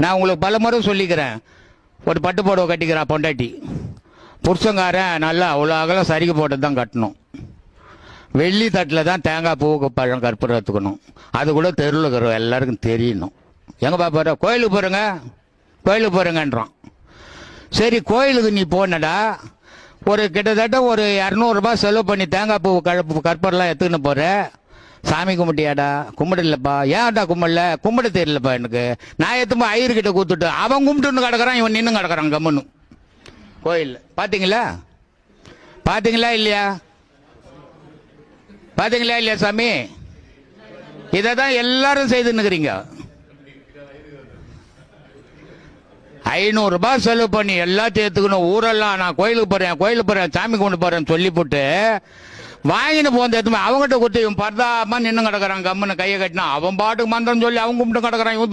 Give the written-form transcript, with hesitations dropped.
நான் உங்களுக்கு பல முறை சொல்லிக்கிறேன். ஒரு பட்டு புடவை கட்டிக்கிறான் பொண்டாட்டி, புருஷங்காரன் நல்லா அவ்வளோ அகலம் சரிக்கு போட்டு தான் கட்டணும். வெள்ளி தட்டில் தான் தேங்காய் பூவுக்கு பழம் கற்பூரம் எடுத்துக்கணும். அது கூட தெருவில் இருக்கிற எல்லாருக்கும் தெரியணும். எங்கே பாப்பாரு? கோயிலுக்கு போகிறேங்க, கோயிலுக்கு போகிறேங்கன்றான். சரி, கோயிலுக்கு நீ போனடா, ஒரு கிட்டத்தட்ட ஒரு 200 ரூபாய் செலவு பண்ணி தேங்காய் பூ கற்பூரம்லாம் எடுத்துக்கின்னு போகிற. சாமி கும்பிட்டியாடா? கும்பிடலப்பா. ஏன்டா கும்பிடல? கும்பிட தெரியலப்பா எனக்கு. நான் எத்தும்போ ஐயர்கிட்ட கூத்துட்டு அவன் கும்பிட்டுன்னு கிடக்குறான், இவன் நின்று கிடக்குறான் கம்முன்னு கோயிலில். பார்த்தீங்களா? பார்த்தீங்களா இல்லையா? பார்த்தீங்களா இல்லையா சாமி? இதை தான் எல்லாரும் செய்துன்னுக்கிறீங்க. 500 ரூபாய் செலவு பண்ணி எல்லாத்தையும் எடுத்துக்கணும். ஊரெல்லாம் நான் கோயிலுக்கு போறேன் சாமி கொண்டு போறேன்னு சொல்லி போட்டு வாங்கின்னு போந்த எடுத்து அவங்ககிட்ட கொடுத்து இவன் பரதாமா நின்று கிடக்குறான் கம்முன்னு கையை கட்டினா அவன் பாட்டுக்கு மந்திரம் சொல்லி அவன் கும்பிட்டு கிடக்குறான் இவன்